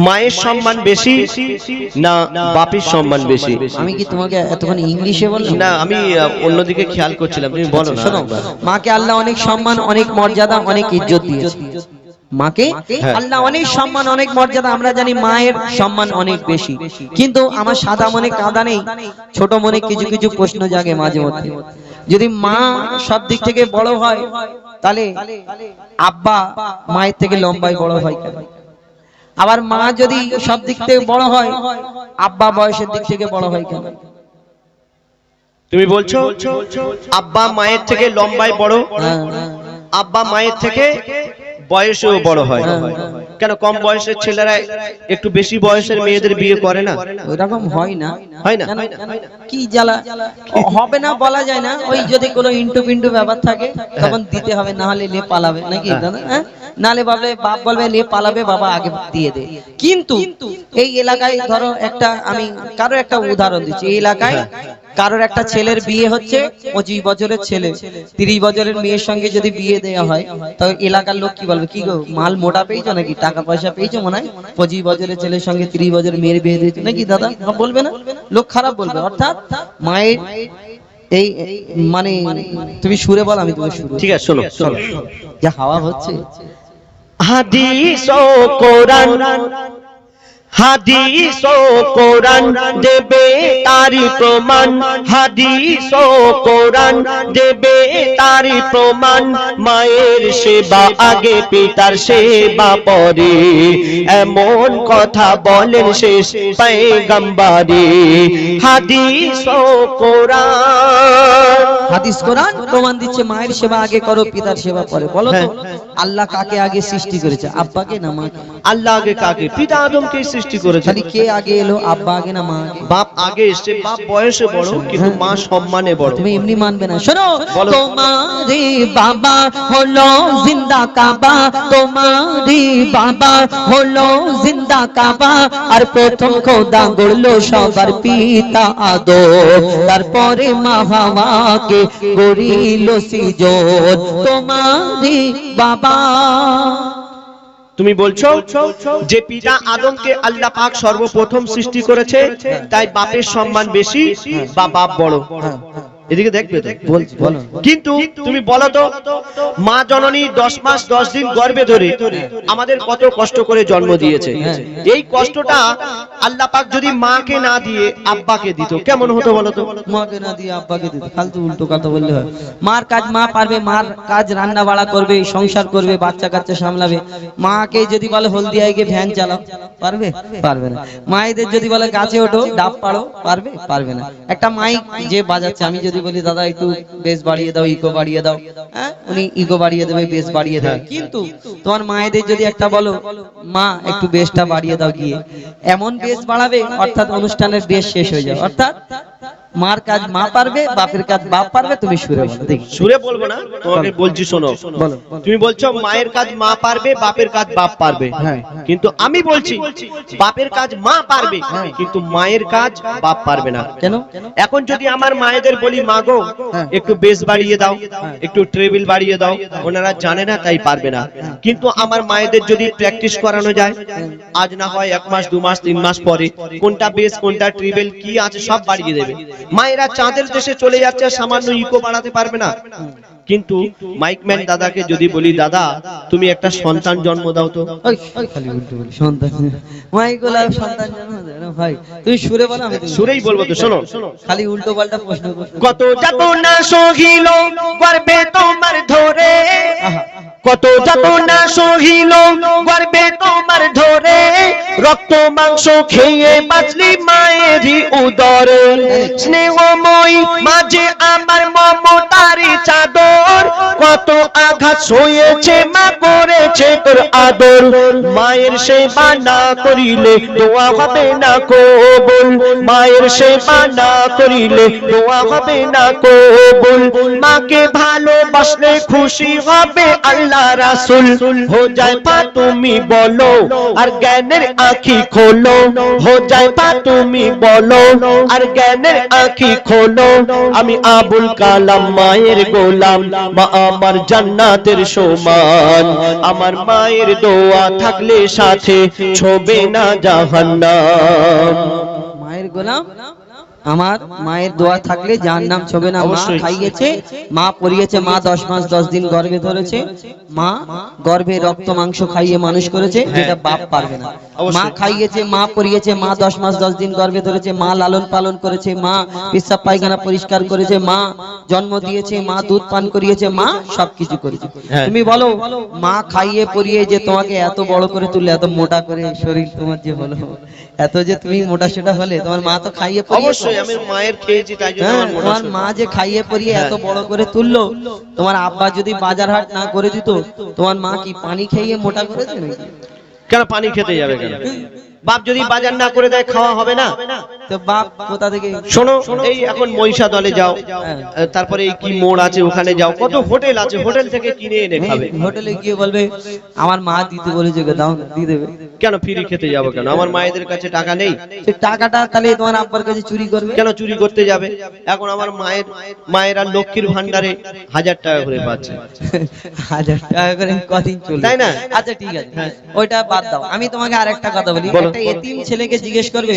মায়ের সম্মান বেশি না বাপের সম্মান বেশি? আমি কি তোমাকে এতক্ষণ ইংলিশে বললাম? না, আমি অন্যদিকে খেয়াল করছিলাম, তুমি বলো না। শোনো, মাকে আল্লাহ অনেক সম্মান, অনেক মর্যাদা, অনেক ইজ্জত দিয়েছে। মাকে আল্লাহ অনেক সম্মান, অনেক মর্যাদা। আমরা জানি মায়ের সম্মান অনেক বেশি, কিন্তু আমার সাদা মনে কাদা নেই, ছোট মনে কিছু কিছু প্রশ্ন জাগে মাঝে মধ্যে। যদি মা সব দিক থেকে বড় হয়, তাহলে আব্বা মায়ের থেকে লম্বায় বড় হয় কেন? আবার মা যদি সব দিক থেকে বড় হয়, আব্বা বয়সের দিক থেকে বড় হয় কেন? তুমি বলছো আব্বা মায়ের থেকে লম্বায় বড়, আব্বা মায়ের থেকে বয়সেও বড় হয়, কেন কম বয়সের ছেলেরা একটু বেশি বয়সের মেয়েদের বিয়ে করে না? ওইরকম হয় না, হয় না? কি জ্বালা হবে না বলা যায় না। ওই যদি কোনো ইন্টু পিন্টু ব্যাপার থাকে তখন দিতে হবে, না হলে লে পালাবে নাকি দাদা? হ্যাঁ, নালে বলবে, বাপ বলবে লে পালাবে, বাবা আগে দিয়ে দে। কিন্তু এই এলাকায় ধরো একটা, আমি কারো একটা উদাহরণ দিচ্ছি, এই এলাকায় কারোর একটা ছেলের বিয়ে হচ্ছে, 25 বছরের ছেলে 30 বছরের মেয়ের সঙ্গে যদি বিয়ে দেওয়া হয়, তবে এলাকার লোক কি বলবে? কি গো, মাল মোটা পেয়েছো নাকি, টাকা পয়সা পেয়েছো মনে হয়, 25 বছরের ছেলের সঙ্গে 30 বছরের মেয়ের বিয়ে দিয়েছো নাকি দাদা? বলবে না? লোক খারাপ বলবে। অর্থাৎ মায়ের এই মানে, তুমি সুরে বল, আমি তোমার সুরে। ঠিক আছে, শোনো শোনো, যা হাওয়া হচ্ছে। হাদিস ও কোরআন, হাদিস ও কোরআন দেবে তারি প্রমাণ, হাদিস ও কোরআন দেবে তারি প্রমাণ। মায়ের সেবা আগে, পিতার সেবা পরে, এমন কথা বলেন শেষ পয়গম্বরে। হাদিস ও কোরআন, হাদিস কোরআন প্রমাণ দিচ্ছে মায়ের সেবা আগে করো, পিতার সেবা পরে। বলো তো, আল্লাহ কাকে আগে সৃষ্টি করেছে, আব্বাকে না মাকে? আল্লাহ আগে কাকে? পিতা আদমকে সৃষ্টি করেছে। খালি কে আগে এলো, আব্বা আগে না মা আগে? বাপ আগে এসে, বাপ বয়সে বড় কিন্তু মা সম্মানে বড়। তুমি এমনি মানবে না। শোনো, তোমারে বাবা হলো জিন্দা কাবা, তোমারে বাবা হলো জিন্দা কাবা, আর প্রথম খোদা গড়লো সবার পিতা আদম, তারপরে মা হাওয়াকে গড়িল সৃজন। তোমারে বাবা, তুমি বলছো যে পিতা আদমকে আল্লাহ পাক সর্বপ্রথম সৃষ্টি করেছে, তাই বাপের সম্মান বেশি বা বাপ বড়। এদিকে দেখবে তো, কিন্তু তুমি বলো তো, মা জননী 10 মাস 10 দিন গর্ভে ধরে আমাদের কত কষ্ট করে জন্ম দিয়েছে। এই কষ্টটা আল্লাহ পাক যদি মাকে না দিয়ে আব্বাকে দিত, কেমন হতো বলো তো? মাকে না দিয়ে আব্বাকে দিত, ফালতু উল্টো কথা বললে হয়। মার কাজ মা পারবে, মার কাজ রান্না বাড়া করবে, সংসার করবে, বাচ্চা কাচ্চা সামলাবে। মাকে যদি বলে হলদিয়ায় গিয়ে ভ্যান চালাও, পারবে? পারবে না। মায়েদের যদি বলে গাছে ওঠো, ডাব পাড়ো, পারবে? পারবে না। একটা মাইক যে বাজাচ্ছে, আমি যদি বলি দাদা একটু বেস বাড়িয়ে দাও, ইকো বাড়িয়ে দাও, হ্যাঁ, উনি ইকো বাড়িয়ে দেবে, বেস বাড়িয়ে দেবে। কিন্তু তোমার মায়েদের যদি একটা বলো, মা একটু বেসটা বাড়িয়ে দাও গিয়ে, এমন বেস বাড়াবে অর্থাৎ অনুষ্ঠানের বেস শেষ হয়ে যাবে। অর্থাৎ মার কাজ মা পারবে, বাপের কাজ বাপ পারবে। তুমি সুরে বলো দেখি। সুরে বলবো না, তোমাকে বলছি শোনো। তুমি বলছো মায়ের কাজ মা পারবে, বাপের কাজ বাপ পারবে, কিন্তু আমি বলছি বাপের কাজ মা পারবে, কিন্তু মায়ের কাজ বাপ পারবে না। কেন? এখন যদি আমার মায়েদের বলি, মা গো একটু বেস বাড়িয়ে দাও, একটু ট্রেবিল বাড়িয়ে দাও, ওনারা জানে না তাই পারবে না। কিন্তু আমার মায়েদের যদি প্র্যাকটিস করানো যায়, আজ না হয় 1 মাস 2 মাস 3 মাস পরে কোনটা বেস কোনটা ট্রেবিল কি আছে সব বাড়িয়ে দেবে। মায়েরা চাঁদের দেশে চলে যাচ্ছে, সামান্য ইকো বাড়াতে পারবে না। কিন্তু মাইকম্যান দাদাকে যদি বলি, দাদা তুমি একটা সন্তান জন্ম দাও তো, খালি উল্টো বলি সন্তান, মাইগুলা সন্তান জন্ম দেয় না ভাই। তুমি সুরে বলো, আমি সুরেই বলবো তো, শোনো। খালি উল্টো পাল্টা প্রশ্ন করছো। কত যাতনা সহিল গর্বে তোমার ধরে, কত যাতনা সহিল গর্বে তোমার ধরে, রক্ত মাংস খেয়ে বাঁচলি মায়েরই উদরে, স্নেহময়ী মাঝে আমার মমতারি চাদর, কত আঘাত সয়েছে মা করেছে তোর আদর, মায়ের সেবা না করিলে দোয়া হবে না কবুল, মায়ের সেবা না করিলে দোয়া হবে না কবুল, মাকে ভালোবাসলে খুশি হবে আল্লাহ রাসূল, হো যায় পা তুমি বলো আর জ্ঞানের আঁখি খোলো, হো যায় পা তুমি বলো আর জ্ঞানের আঁখি খোলো, আমি আবুল কালাম মায়ের গোলাম, মা আমার জান্নাতের সমান। আমার মায়ের দোয়া থাকলে সাথে ছোবে না জাহান্নাম। মায়ের গোলাম, আমার মায়ের দোয়া থাকলে জাহান্নাম ছবে না। মা অবশ্যই। খাইয়েছে, মা পরিয়েছে, মা 10 মাস 10 দিন গর্ভে ধরেছে, মা গর্ভে রক্ত মাংস খাইয়ে মানুষ করেছে, যেটা বাপ পারবে না। মা খাইয়েছে, মা পরিয়েছে, মা 10 মাস 10 দিন গর্ভে ধরেছে, মা লালন পালন করেছে, মা পেশাব পায়খানা পরিষ্কার করেছে, মা জন্ম দিয়েছে, মা দুধ পান করিয়েছে, মা সবকিছু করেছে। তুমি বলো, মা খাইয়ে পরিয়ে যে তোমাকে এত বড় করে তুললে, এত মোটা করে শরীর তোমার যে হলো, এত যে তুমি মোটা সোটা হলে, তোমার মা তো খাইয়ে পরিয়ে, অবশ্যই আমি মায়ের খেয়েছি তাই জন্য আমার মোটা তোমার মা যে খাইয়ে পরিয়ে এত বড় করে তুললো, তোমার আব্বা যদি বাজার হাট না করে দিত, তোমার মা কি পানি খাইয়ে মোটা করেছে নাকি? কেন পানি খেতে যাবে কেন? বাপ যদি বাজার না করে দেয় খাওয়া হবে না? তো বাপ কোথা থেকে? শোনো, এই এখন মহিষা দলে যাও, তারপরে এই কি মোড় আছে ওখানে যাও, কত হোটেল আছে, হোটেল থেকে কিনে এনে খাবে। হোটেলে গিয়ে বলবে আমার মা দিতে বলেছে, দাও না, দিয়ে দেবে। কেন ফ্রি খেতে যাবো কেন? আমার মায়েদের কাছে টাকা নেই? সে টাকাটা তাহলে তোমার আব্বার কাছে চুরি করবে। কেন চুরি করতে যাবে? এখন আমার মায়েরা লক্ষ্মীর ভান্ডারে 1000 টাকা করে পাচ্ছে। 1000 টাকা করে কদিন চলবে, তাই না? আচ্ছা ঠিক আছে, ওইটা বাদ দাও। আমি তোমাকে আরেকটা কথা বলি, একটা এতিম ছেলেকে জিজ্ঞেস করবে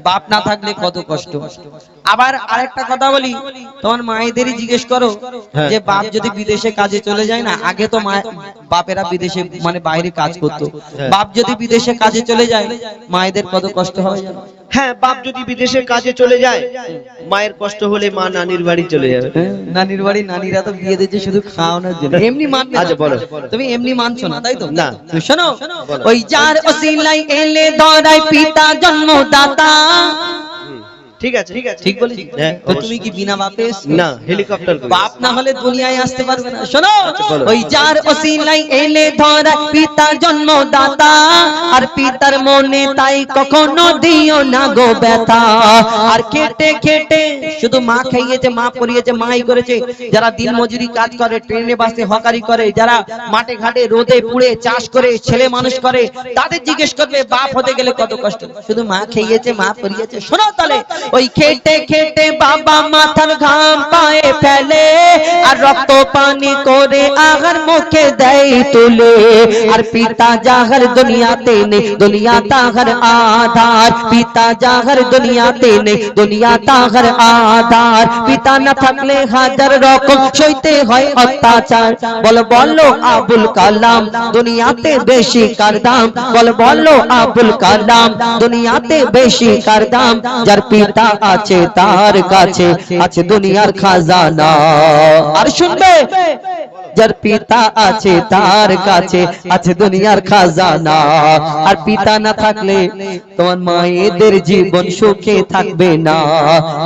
বাপ না থাকলে কত কষ্ট। আবার আরেকটা কথা বলি, তোমার মায়েদেরই জিজ্ঞেস করো যে বাপ যদি বিদেশে কাজে চলে যায় না, আগে তো বাপেরা বিদেশে মানে বাইরে কাজ করতো, বাপ যদি বিদেশে কাজে চলে যায় মায়েদের কত কষ্ট হয় জানো? হ্যাঁ, বাপ যদি বিদেশে কাজে চলে যায়, মায়ের কষ্ট হলে মা নানির বাড়ি চলে যাবে। নানির বাড়ি, নানিরা তো বিয়ে দিয়েছে শুধু খাওয়ানোর জন্য, এমনি মানবে না। আচ্ছা বলো, তুমি এমনি মানছো না তাই তো? না। শোনো, ওই যার ওসিলাই এলে ধরায় পিতা জন্মদাতা। ঠিক আছে, ঠিক বলেছি তো? তুমি কি বিনা বাপে এসছো? না, হেলিকপ্টার করে। বাপ না হলে দুনিয়ায় আসতে পারবে না। শোনো, বলো। ওই যার ওসিলাই এলে ধরা পিতা জন্মদাতা, আর পিতার মনে তাই কখনো দিও না গো ব্যথা। আর খেটে খেটে শুধু মা খাইয়েছে, মা পরিয়েছে, মাই করেছে, যারা দিন মজুরি কাজ করে, ট্রেনে বাসে হকারি করে, যারা মাঠে ঘাটে রোদে পুড়ে চাষ করে ছেলে মানুষ করে, তাদের জিজ্ঞেস করবে বাপ হতে গেলে কত কষ্ট। শুধু মা খাইয়েছে, মা পরিয়েছে। শোনো তাহলে, ওই খেটে খেটে বাবা মাথার ঘাম পায়ে ফেলে, আর রক্ত পানি করে আহার মুখে দেয় তুলে। আর পিতা যাহার দুনিয়াতে নেই, দুনিয়া তাহার আধার। পিতা যাহার দুনিয়াতে নেই, দুনিয়া তাহার আধার। পিতা না থাকলে হাজার রকম সইতে হয় অত্যাচার। বলো বলো আবুল কালাম, দুনিয়াতে বেশি কার দাম? বলো বলো আবুল কালাম, দুনিয়াতে বেশি কার দাম? যার পিতা আছে তার কাছে আছে দুনিয়ার খাজানা। আর শুনবে, যার পিতা আছে তার কাছে আছে দুনিয়ার খাজানা। আর পিতা না থাকলে তোমার মায়েদের জীবন সুখে থাকবে না।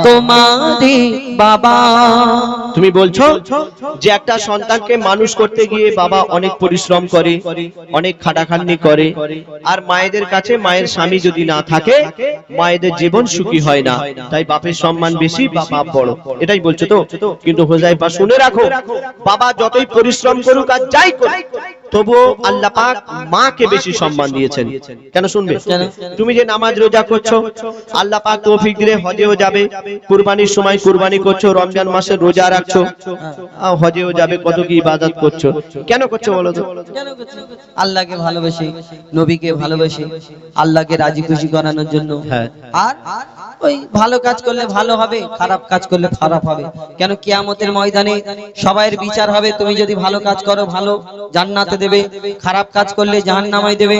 তোমারই বাবা। তুমি বলছো যে একটা সন্তানকে মানুষ করতে গিয়ে বাবা অনেক পরিশ্রম করে, অনেক খাটাখাটনি করে, আর মায়েদের কাছে মায়ের স্বামী যদি না থাকে মায়েদের জীবন সুখী হয় না, তাই বাপের সম্মান বেশি বা বাপ বড়, এটাই বলছো তো? কিন্তু হোজাইফা শুনে রাখো, বাবা যতই পরিশ্রম করুক আর যাই করুক, তবুও আল্লাহ পাক মাকে বেশি সম্মান দিয়েছেন। কেন শুনবে? তুমি যে নামাজ রোজা করছো, আল্লাহ পাক তৌফিক দিলে হজেও যাবে, কুরবানির সময় কুরবানি করছো, রমজান মাসে রোজা রাখছো, হজেও যাবে, কত কি ইবাদত করছো, কেন করছো বলো তো? আল্লাহকে ভালোবেসে, নবীকে ভালোবেসে, আল্লাহকে রাজি খুশি করানোর জন্য। আর ওই ভালো কাজ করলে ভালো হবে, খারাপ কাজ করলে খারাপ হবে। কেন কিয়ামতের ময়দানে সবাইয়ের বিচার হবে। তুমি যদি ভালো কাজ করো ভালো জান্নাতে দেবে, খারাপ কাজ করলে জাহান্নামে দেবে।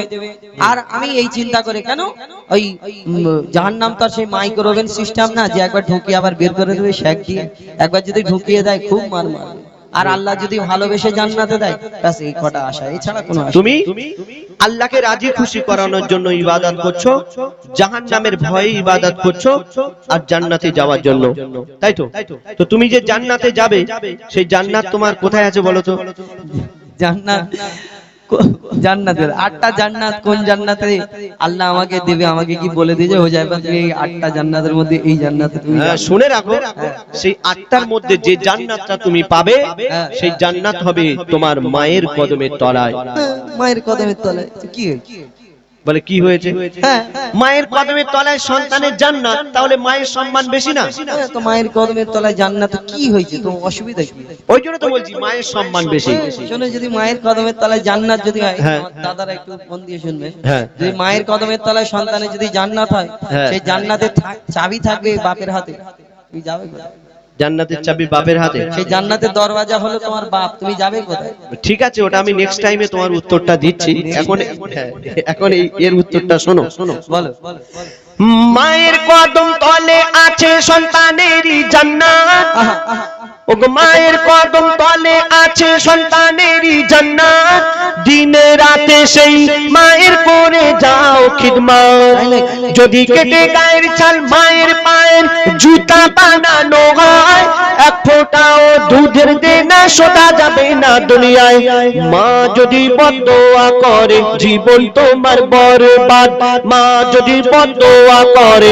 আর আমি এই চিন্তা করে, কেন ওই জাহান্নাম তো সেই মাইক্রোওভেন সিস্টেম না যে একবার ঢুকিয়ে আবার বের করে দেবে শেক দিয়ে। একবার যদি ঢুকিয়ে দেয় খুব মার মারবে। আর আল্লাহ যদি ভালোবেসে জান্নাতে দেয়, ব্যাস এই কটা আশা, এছাড়া কোনো আশা। তুমি আল্লাহকে রাজি খুশি করানোর জন্য ইবাদত করছো, জাহান্নামের ভয়ে ইবাদত করছো, আর জান্নাতে যাওয়ার জন্য, তাই তো? তো তুমি যে জান্নাতে যাবে, সেই জান্নাত তোমার কোথায় আছে বলো তো? জান্নাত, জান্নাতের 8টা জান্নাত কোন জান্নাতে আল্লাহ আমাকে দেবে, আমাকে কি বলে দিয়েছে হোজাইফা তুমি এই 8টা জান্নাতের মধ্যে এই জান্নাতে তুমি শুনে রাখো, সেই 8টার মধ্যে যে জান্নাতটা তুমি পাবে, সেই জান্নাত হবে তোমার মায়ের কদমের তলায়। মায়ের কদমের তলায়। কি বলে কি হয়েছে? হ্যাঁ মায়ের কদমের তলায় সন্তানের জান্নাত, তাহলে মায়ের সম্মান বেশি না? হ্যাঁ, তো মায়ের কদমের তলায় জান্নাত কি হয়েছে, তো অসুবিধা কি? ওই জন্য তো বলছি মায়ের সম্মান বেশি। শোনো, যদি মায়ের কদমের তলায় জান্নাত যদি হয়, হ্যাঁ। আমার দাদারা একটু মন দিয়ে শুনবেন, হ্যাঁ। যদি মায়ের কদমের তলায় সন্তানের যদি জান্নাত হয়, হ্যাঁ। সেই জান্নাতের চাবি থাকবে বাপের হাতে, তুমি যাবে কোথায়? জান্নাতের চাবি বাপের হাতে। সেই জান্নাতের দরওয়াজা হলো তোমার বাপ, তুমি যাবে কোথায়? ঠিক আছে, ওটা আমি নেক্সট টাইমে তোমার উত্তরটা দিচ্ছি। এখন হ্যাঁ, এখন এর উত্তরটা শোনো। বলো। মায়ের কদম তলে আছে সন্তানেরই জান্নাত। আহা, আহা। ওগো মায়ের কদম তলে আছে সন্তানেরই জান্নাত। দিনে রাতে সেই মায়ের করে যাও খিদমত। যদি কেটে গায়ের ছাল মায়ের পায়ের জুতা বানানো হয়, এক ফোঁটাও দুধের দেনা শোধা যাবে না দুনিয়ায়। মা যদি বদদোয়া করে জীবন তোমার বরবাদ, মা যদি বদদোয়া করে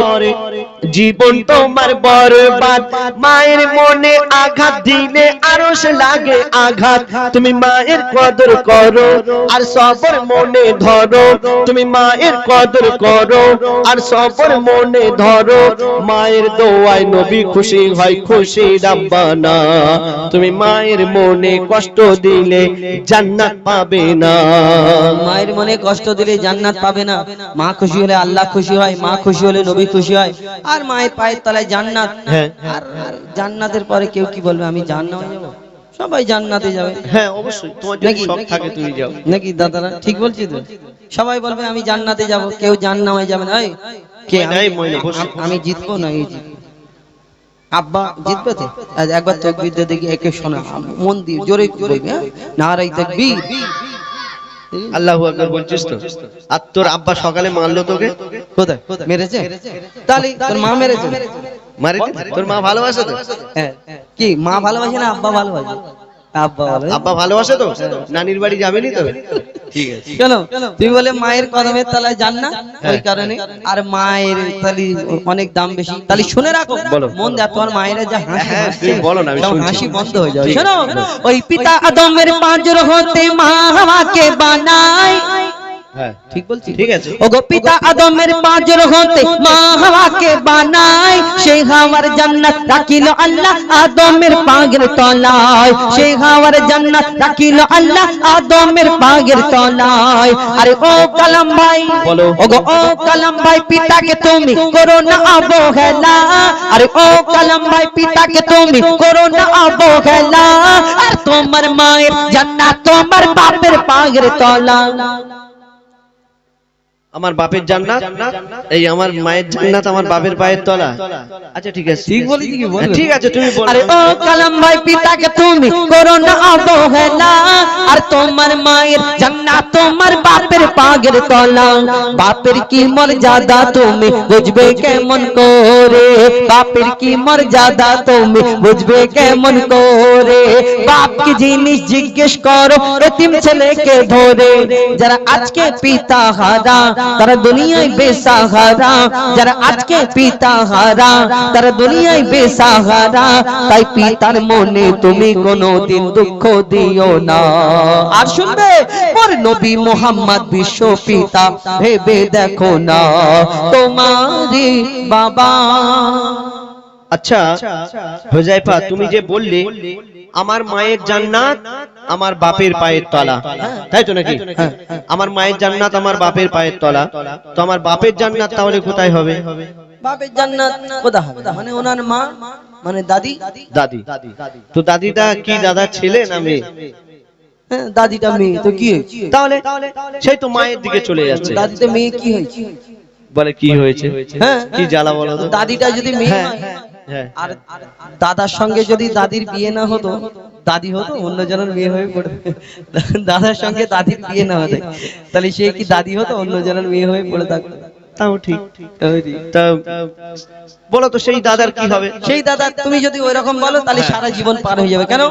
জীবন তোমার বরবাদ। মায়ের মনে আঘাত দিলে আরো সে লাগে আঘাত। তুমি মায়ের কদর করো আর সবর মনে ধরো, তুমি মায়ের কদর করো আর সবর মনে ধরো। মায়ের দোয়ায় নবী খুশি হয়, খুশি রাব্বানা। তুমি মায়ের মনে কষ্ট দিলে জান্নাত পাবে না। মায়ের মনে কষ্ট দিলে জান্নাত পাবে না। মা খুশি হলে আল্লাহ খুশি হয়, মা খুশি হলে নবী খুশি হয়। আর মায়ের পায়ের তলায় জান্নাত। হ্যাঁ। আর জান্নাতের পরে কেউ কি বলবে আমি জান্নাতে যাব? সবাই জান্নাতে যাবে। হ্যাঁ অবশ্যই, তোমার যদি নাকি? শখ থাকে তুমি যাও। নাকি দাদারা ঠিক বলছি তো? সবাই বলবে আমি জান্নাতে যাব, কেউ জান্নাতে যাবে না। এই কে নাই মইনা বসে। আমি জিতবো না, এই জিতবো। আব্বা জিতবে তো? আজ একবার তাকবীর দিয়ে দেখি, একে শোনা মন দিয়ে জোরে বলবে, হ্যাঁ? নারায়ে তাকবীর। আল্লাহু আকবার বলছিস তো? আর তোর আব্বা সকালে মারলো তোকে? কোথায় মেরেছে? তাহলে তোর মা মেরেছে? মারে? তোর মা ভালোবাসে তো? হ্যাঁ। কি মা ভালোবাসে না আব্বা ভালোবাসে? আব্বা ভালো। আব্বা ভালোবাসে তো? নানির বাড়ি যাবেনি তো? ঠিক আছে। কেন তুমি বলে মায়ের কদমের তলায় জান্নাত, ওই কারণে। আর মায়ের তালি অনেক দাম বেশি। তালি শুনে রাখো, বলো। মন দেয় তোমার মায়ের যা হাসি, হ্যাঁ, তুমি বলো না, আমি সব শুনছি। হাসি বন্ধ হয়ে যাবে। ঠিক শোনো, আছে। ওই পিতা আদমের পাঁজর হতে মা হাওয়াকে বানায়। হ্যাঁ ঠিক বলছি? ঠিক আছে। ওগো পিতা আদমের পাঁজর হতে মা হাওয়াকে বানায়, সেই হাওয়ার জান্নাত রাখিল আল্লাহ আদমের পাগের তলায়। সেই হাওয়ার জান্নাত রাখিল আল্লাহ আদমের পাগের তলায়। আরে ও কালাম ভাই বলো। ওগো ও কালাম ভাই, পিতাকে তুমি করো না অবহেলা। আরে ও কালাম ভাই, পিতাকে তুমি করো না অবহেলা। আর তোমার মায়ের জান্নাত তোমার বাপের পাগের তলা। আমার বাপের জান্নাত, এই আমার মায়ের জান্নাত আমার বাপের পায়ের তলা। আচ্ছা ঠিক আছে। ঠিক বলেছি কি বলবো? ঠিক আছে তুমি বলো। আরে ও কালাম ভাই, পিতাকে তুমি করো না অবহেলা। আর তোমার মায়ের জান্নাত তোমার বাপের পাগের তলা। বাপের কি মর্যাদা তুমি বুঝবে কেমন করে? বাপের কি মর্যাদা তুমি বুঝবে কেমন করে? বাপ কি জিনিস জিজ্ঞেস করো এতিম ছেলেকে ধরে। যারা আজকে পিতা হারা তারা দুনিয়ায় বেসাহারা। যারা আজকে পিতা হারা তারা দুনিয়ায় বেসাহারা। তাই পিতার মনে তুমি কোনোদিন দুঃখ দিও না। আর শুনবে মোর নবী মুহাম্মদ বিশ্ব পিতা, ভেবে দেখো না তোমারই বাবা। আচ্ছা হুজাইফা, তুমি যে বললে আমার মায়ের জান্নাত আমার বাপের পায়ের তলা, তাই তো নাকি? আমার মায়ের জান্নাত আমার বাপের পায়ের তলা, তো আমার বাপের জান্নাত তাহলে কোথায় হবে? বাপের জান্নাত কোথায় হবে? মানে ওনার মা, মানে দাদি। দাদি। তো দাদিটা কি দাদার ছেলে না মেয়ে? হ্যাঁ, দাদিটা মেয়ে, তো কি হয়েছে? তাহলে সেই তো মায়ের দিকে চলে যাচ্ছে। দাদিটা মেয়ে, কি হয়েছে? বলে কি হয়েছে? হ্যাঁ, কি জ্বালা বলো তো? দাদিটা যদি মেয়ে হ্যাঁ, হয়, হ্যাঁ। আর দাদার সঙ্গে যদি দাদির বিয়ে না হতো, দাদি হতো অন্যজনের মেয়ে হয়ে পড়ে। দাদার সঙ্গে দাদির বিয়ে না হতো, তাহলে সে কি দাদি হতো অন্যজনের মেয়ে হয়ে পড়ে থাকতো? তাও ঠিক। তা বলো তো সেই দাদার কি হবে? সেই দাদা তুমি যদি ওই রকম বলো তাহলে সারা জীবন পার হয়ে যাবে। কেন?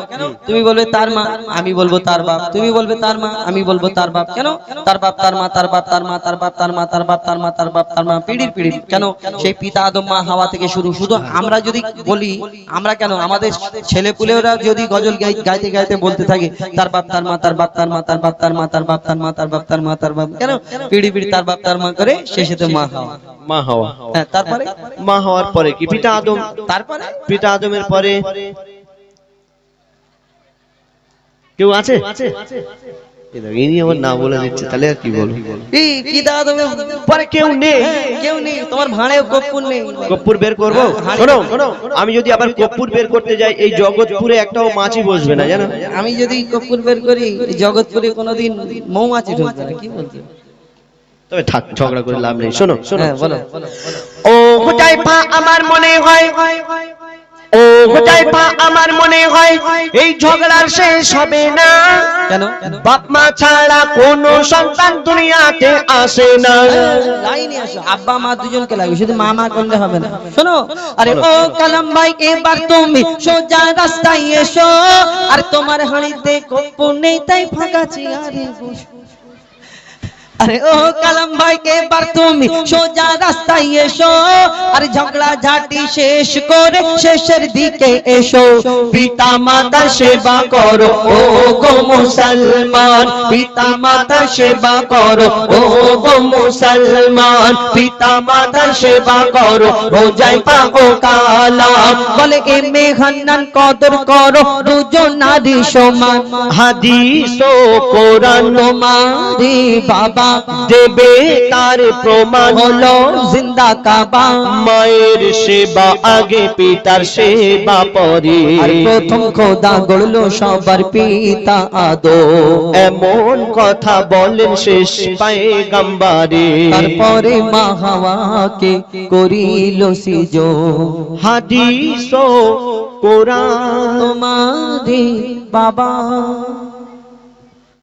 তুমি বলবে তার মা, আমি বলবো তার বাপ। তুমি বলবে তার মা, আমি বলবো তার বাপ। কেন? তার বাপ তার মা, তার বাপ তার মা, তার বাপ তার মা, তার বাপ তার মা, তার বাপ তার মা, পিড়ির পিড়ি। কেন? সেই পিতা আদম মা হাওয়া থেকে শুরু। শুধু আমরা যদি বলি, আমরা কেন আমাদের ছেলেপুলেরা যদি গজল গাইতে গাইতে বলতে থাকে তার বাপ তার মা, তার বাপ তার মা, তার বাপ তার মা, তার বাপ তার মা, তার বাপ তার মা, তার বাপ, কেন? পিড়ি পিড়ি তার বাপ তার মা করে শেষে তো মা হাওয়া। মা হাওয়া। হ্যাঁ, তারপরে মা হওয়ার পরে কি পিতা আদম? তারপরে পিতা আদমের পরে কেউ আছে? ইনি আমার না বলে দিচ্ছে, তাহলে আর কি বলবো? এই পিতা আদমের পরে কেউ নেই। কেউ নেই, তোমার ভাঁড়েও কর্পূর নেই। কর্পূর বের করবো? শোনো, আমি যদি আবার কর্পূর বের করতে যাই এই জগৎপুরে একটাও মাছি বসবে না, জানো? আমি যদি কর্পূর বের করি জগৎপুরে কোনোদিন মৌমাছি ঢুকবে না। কি বলছো? তবে থাক, ঝগড়া করে লাভ নেই। শোনো, হ্যাঁ, বলো। ও হুজাইফা, আমার মনে হয়, ও হুজাইফা, আমার মনে হয় এই ঝগড়ার শেষ হবে না। কেন? বাপ মা ছাড়া কোনো সন্তান দুনিয়াতে আসে না। লাইনে আসো, আব্বা মা দুজনকে লাগবে, শুধু মা মা করলে হবে না। শোনো, আরে ও কালাম ভাই, এবার তুমি সোজা রাস্তায় এসো। আর তোমার হাঁড়িতে কর্পূর নেই তাই ফাঁকা চেয়ারে বসো। আরে ও কালাম ভাই, এবার তুমি সোজা রাস্তায় এসো। আর ঝগড়া ঝাঁটি শেষ করে শেষের দিকে এসো। পিতা মাতার সেবা করো ও গো মুসলমান, পিতা মাতার সেবা করো ও গো মুসলমান, পিতা মাতার সেবা করো হুজাইফা ও কালাম। বলে এ মেহান্নান কদর করো দুজন নারী সমান। হাদিস ও কোরআন তোমারি বাবা দেবে তার প্রমাণ, হলো জিন্দা কাবা। মায়ের সেবা আগে পিতার সেবা পরে। আর প্রথম খোদা গড়লো সবার পিতা আদম। এমন কথা বলেন শেষ পয়গম্বরে। তারপরে মা হাওয়াকে করিল সৃজন। হাদিস ও কোরআন তোমারি বাবা।